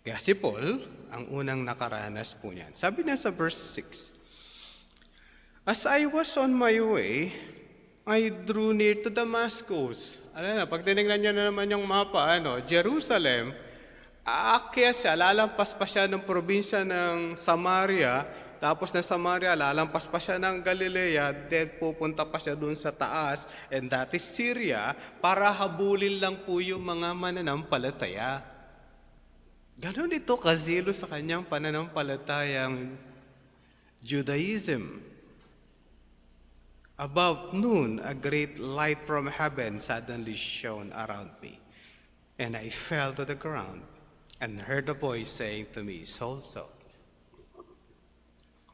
Kaya si Paul, ang unang nakaranas po niyan. Sabi niya sa verse 6, as I was on my way, I drew near to Damascus. Alam na, pag tinignan niyo na naman yung mapa, Jerusalem, aakyat siya, lalampas pa siya ng probinsya ng Samaria, tapos na Samaria, lalampas pa siya ng Galilea, then pupunta pa siya dun sa taas, and that is Syria, para habulin lang po yung mga mananampalataya. Ganon ito kazilo sa kanyang pananampalatayang Judaism. About noon, a great light from heaven suddenly shone around me, and I fell to the ground and heard a voice saying to me, Saul, Saul,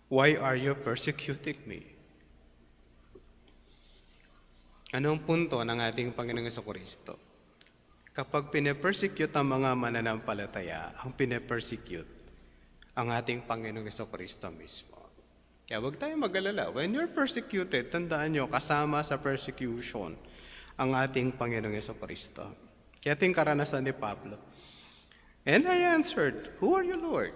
why are you persecuting me? Anong punto ng ating Panginoong Jesucristo? Kapag pinapersecute ang mga mananampalataya, ang pinapersecute ang ating Panginoong Jesucristo mismo. Kaya huwag tayong mag-alala. When you're persecuted, tandaan nyo, kasama sa persecution ang ating Panginoong Jesucristo. Kaya ito yung karanasan ni Pablo. And I answered, who are you, Lord?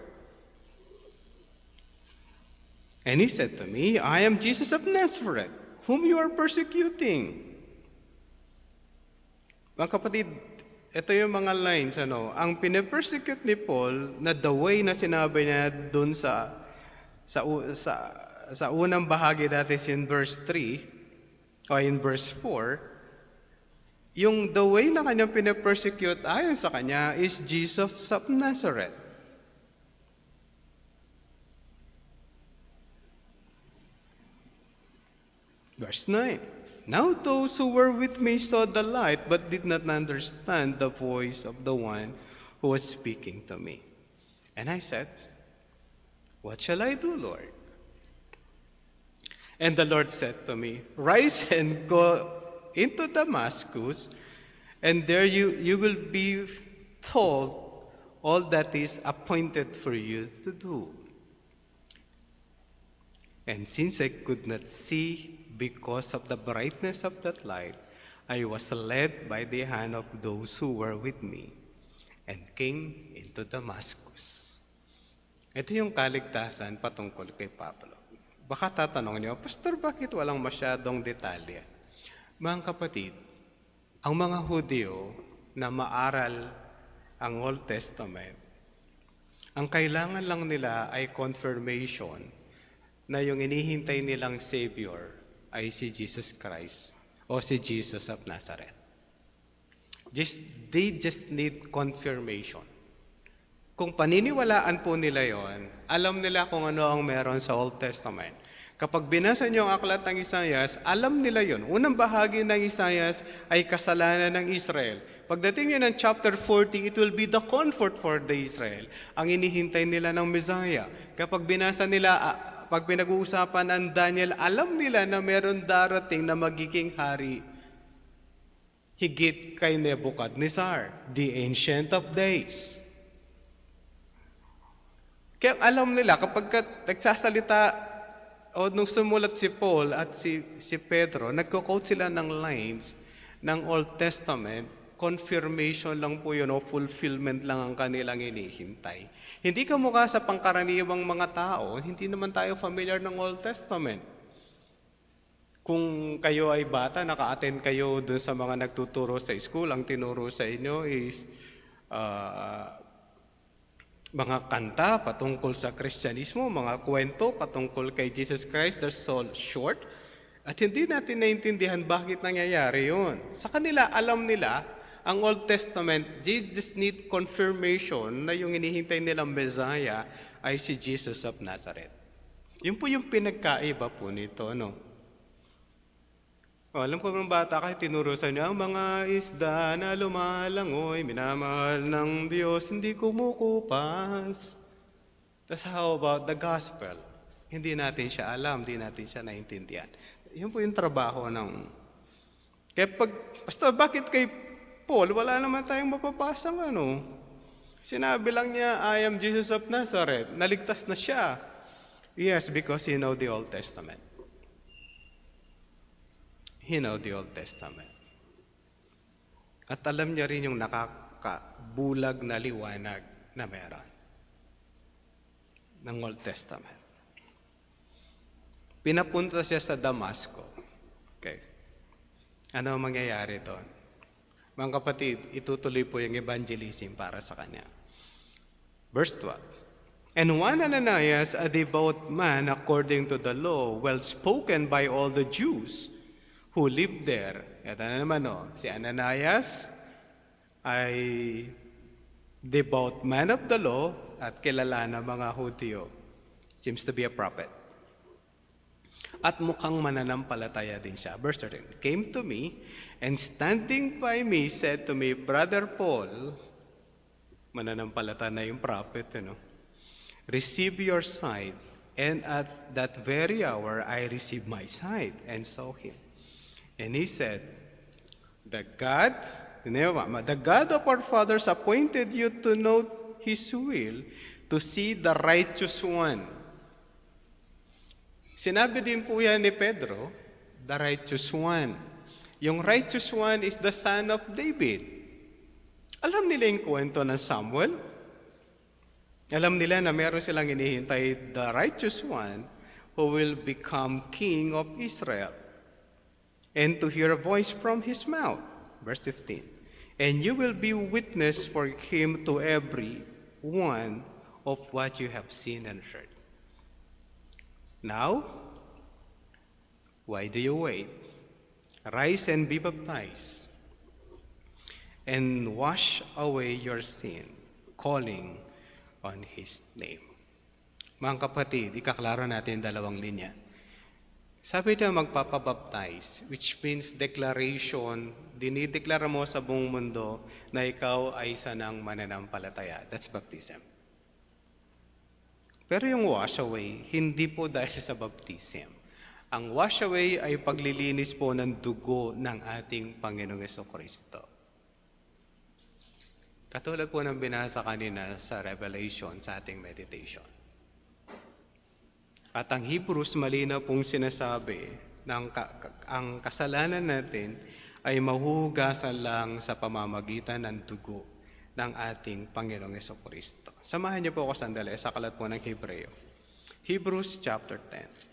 And he said to me, I am Jesus of Nazareth, whom you are persecuting. Mga kapatid, ito yung mga lines, ang pinapersecute ni Paul na the way na sinabi niya dun sa unang bahagi dati in verse 3 o in verse 4, yung the way na kanyang pinapersecute ayon sa kanya is Jesus of Nazareth. Verse 9. Now those who were with me saw the light, but did not understand the voice of the one who was speaking to me. And I said, what shall I do, Lord? And the Lord said to me, rise and go into Damascus, and there you will be told all that is appointed for you to do. And since I could not see because of the brightness of that light, I was led by the hand of those who were with me and came into Damascus. Ito yung kaligtasan patungkol kay Pablo. Baka tatanong niyo, Pastor, bakit walang masyadong detalye? Mga kapatid, ang mga Hudyo na maaral ang Old Testament, ang kailangan lang nila ay confirmation na yung inihintay nilang Savior ay si Jesus Christ o si Jesus of Nazareth. They just need confirmation. Kung paniniwalaan po nila yon, alam nila kung ano ang meron sa Old Testament. Kapag binasa niyo ang aklat ng Isaias, alam nila yon. Unang bahagi ng Isaias ay kasalanan ng Israel. Pagdating niyo ng chapter 40, it will be the comfort for the Israel. Ang inihintay nila ng Messiah. Kapag binasa nila, pag pinag-uusapan ang Daniel, alam nila na meron darating na magiging hari higit kay Nebuchadnezzar, the Ancient of Days. Kaya alam nila, kapag nagsasalita o nung sumulat si Paul at si Pedro, nagko-quote sila ng lines ng Old Testament, confirmation lang po yun o fulfillment lang ang kanilang hinihintay. Hindi ka mukha sa pangkaraniwang mga tao, hindi naman tayo familiar ng Old Testament. Kung kayo ay bata, naka-attend kayo dun sa mga nagtuturo sa school, ang tinuro sa inyo is mga kanta patungkol sa Kristyanismo, mga kwento patungkol kay Jesus Christ, they're so short. At hindi natin naintindihan bakit nangyayari yun. Sa kanila, alam nila, ang Old Testament, they just need confirmation na yung inihintay nilang Messiah ay si Jesus of Nazareth. Yun po yung pinagkaiba po nito, alam ko ng bata kahit tinuro sa inyo, ang mga isda na lumalangoy, minamahal ng Diyos, hindi kumukupas. That's how about the gospel? Hindi natin siya alam, hindi natin siya naintindihan. Yun po yung trabaho ng... Kaya Pastor, bakit kay Paul, wala naman tayong mapapasang Sinabi lang niya, I am Jesus of Nazareth. Naligtas na siya. Yes, because he know the Old Testament. He know the Old Testament. At alam niya rin yung nakakabulag na liwanag na meron ng Old Testament. Pinapunta siya sa Damasco. Okay. Ano ang mangyayari doon? Mga kapatid, itutuloy po yung evangelism para sa kanya. Verse 12. And one Ananias, a devout man according to the law, well spoken by all the Jews who lived there. Ito na naman, si Ananias ay devout man of the law at kilala na mga Hudyo. Seems to be a prophet. At mukhang mananampalataya din siya. Verse 13, came to me and standing by me said to me, Brother Paul, mananampalataya na yung prophet, receive your sight. And at that very hour, I received my sight and saw him. And he said, the God of our fathers appointed you to know His will, to see the righteous one. Sinabi din po yan ni Pedro, the righteous one. Yung righteous one is the son of David. Alam nila yung kwento ng Samuel? Alam nila na meron silang inihintay, the righteous one who will become king of Israel, and to hear a voice from his mouth. Verse 15. And you will be witness for him to every one of what you have seen and heard. Now, why do you wait? Rise and be baptized, and wash away your sin, calling on his name. Mga kapatid, ikaklaro natin dalawang linya. Sabi niya magpapabaptize, which means declaration, dinideklara mo sa buong mundo na ikaw ay isa ng mananampalataya. That's baptism. Pero yung wash away, hindi po dahil sa baptism. Ang wash away ay paglilinis po ng dugo ng ating Panginoong Jesucristo. Katulad po ng binasa kanina sa Revelation sa ating meditation. At ang Hebrews malinaw pong sinasabi na ang kasalanan natin ay mahuhugasan lang sa pamamagitan ng dugo ng ating Panginoong Jesucristo. Samahan niyo po ako sandali sa aklat po ng Hebreo. Hebrews chapter 10.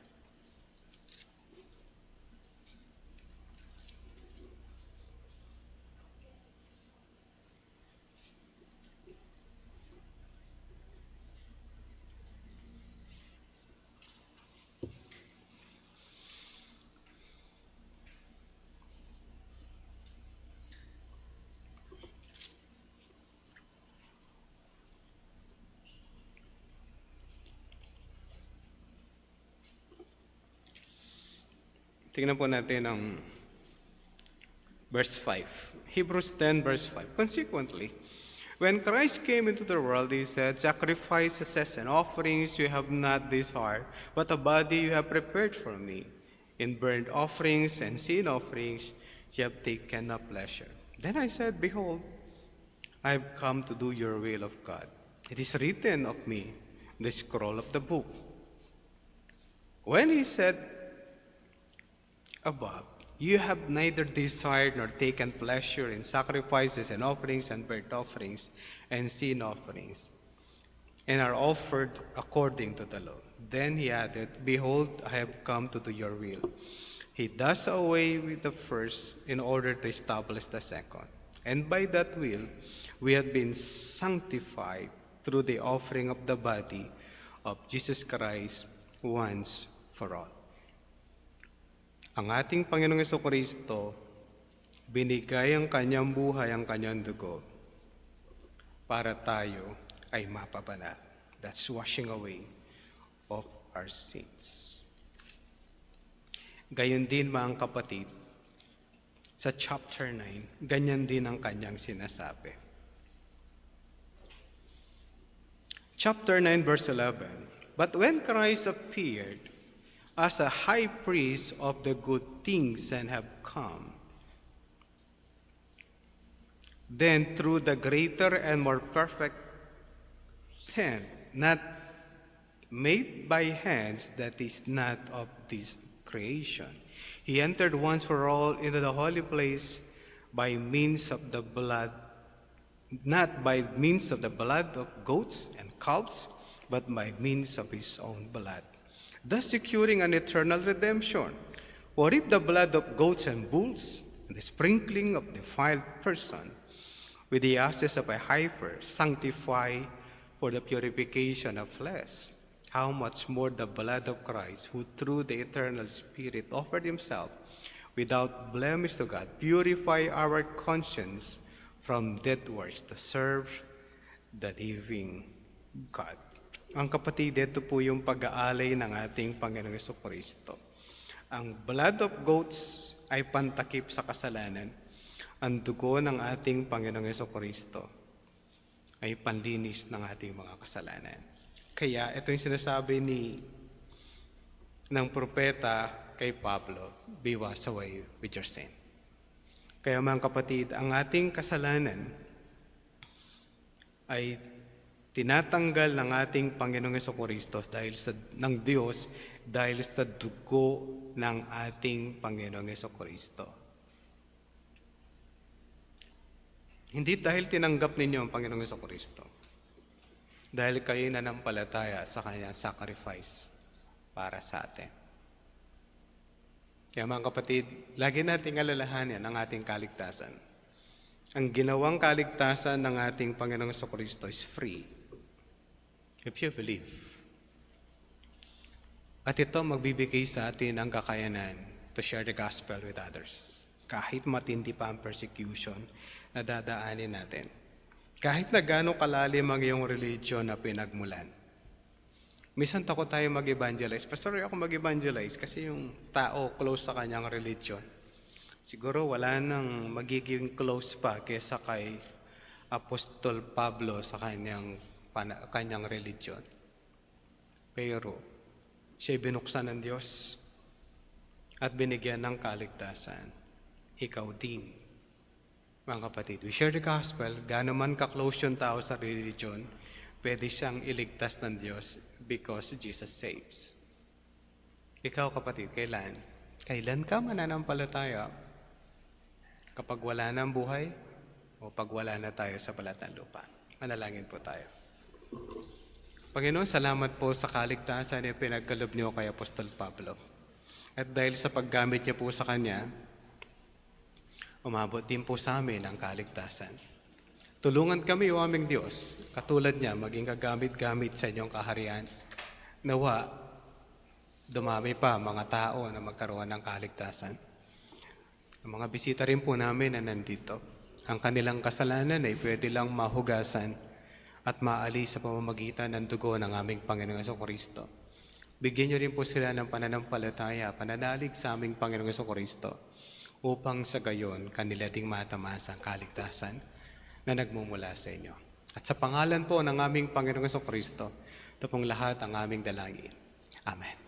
Tingnan po natin ang verse 5. Hebrews 10 verse 5. Consequently, when Christ came into the world, he said, sacrifices and offerings you have not desired, but a body you have prepared for me. In burnt offerings and sin offerings you have taken no pleasure. Then I said, behold, I have come to do your will of God. It is written of me, in the scroll of the book. When he said above, you have neither desired nor taken pleasure in sacrifices and offerings and burnt offerings and sin offerings, and are offered according to the law. Then he added, behold, I have come to do your will. He does away with the first in order to establish the second. And by that will, we have been sanctified through the offering of the body of Jesus Christ once for all. Ang ating Panginoong Jesucristo, binigay ang kanyang buhay, ang kanyang dugo, para tayo ay mapabanal. That's washing away of our sins. Gayon din mga kapatid, sa chapter 9, ganyan din ang kanyang sinasabi. Chapter 9 verse 11, but when Christ appeared as a high priest of the good things and have come, then through the greater and more perfect tent, not made by hands, that is not of this creation, he entered once for all into the holy place by means of the blood, not by means of the blood of goats and calves, but by means of his own blood, thus securing an eternal redemption. For if the blood of goats and bulls, and the sprinkling of defiled person, with the ashes of a heifer, sanctify for the purification of flesh, how much more the blood of Christ, who through the eternal Spirit offered himself without blemish to God, purify our conscience from dead works to serve the living God. Ang kapatid, ito po yung pag-aalay ng ating Panginoong Jesucristo. Ang blood of goats ay pantakip sa kasalanan. Ang dugo ng ating Panginoong Jesucristo ay panlinis ng ating mga kasalanan. Kaya ito yung sinasabi ng propeta kay Pablo, be washed away with your sin. Kaya mga kapatid, ang ating kasalanan ay tinatanggal ng ating Panginoong Jesucristo ng Diyos dahil sa dugo ng ating Panginoong Jesucristo. Hindi dahil tinanggap ninyo ang Panginoong Jesucristo. Dahil kayo nanampalataya sa kanyang sacrifice para sa atin. Kaya mga kapatid, lagi nating alalahanin ang ating kaligtasan. Ang ginawang kaligtasan ng ating Panginoong Jesucristo is free if you believe. At ito magbibigay sa atin ang kakayanan to share the gospel with others. Kahit matindi pa ang persecution na dadaanin natin. Kahit na gano'ng kalalim ang iyong religion na pinagmulan. Minsan takot tayo mag-evangelize. Pastor, ako mag-evangelize kasi yung tao close sa kanyang religion. Siguro wala nang magiging close pa kesa kay Apostol Pablo sa kanyang religion. Pero siya binuksan ng Diyos at binigyan ng kaligtasan. Ikaw din, mga kapatid. We share the gospel. Gaano man ka-close yung tao sa religion, pwede siyang iligtas ng Diyos because Jesus saves. Ikaw, kapatid, kailan? Kailan ka mananampalataya? Kapag wala na ang buhay o pag wala na tayo sa balat ng lupa. Manalangin po tayo. Panginoon, salamat po sa kaligtasan na pinagkalob niyo kay Apostol Pablo. At dahil sa paggamit niyo po sa kanya, umabot din po sa amin ang kaligtasan. Tulungan kami, o aming Diyos, katulad niya, maging kagamit-gamit sa inyong kaharian. Nawa, dumami pa mga tao na magkaroon ng kaligtasan. Ang mga bisita rin po namin na nandito, ang kanilang kasalanan ay pwede lang mahugasan at maalis sa pamamagitan ng dugo ng aming Panginoong Jesucristo. Bigyan niyo rin po sila ng pananampalataya, pananalig sa aming Panginoong Jesucristo upang sa gayon kanila ding matamasa ang kaligtasan na nagmumula sa inyo. At sa pangalan po ng aming Panginoong Jesucristo, ito pong lahat ang aming dalangin. Amen.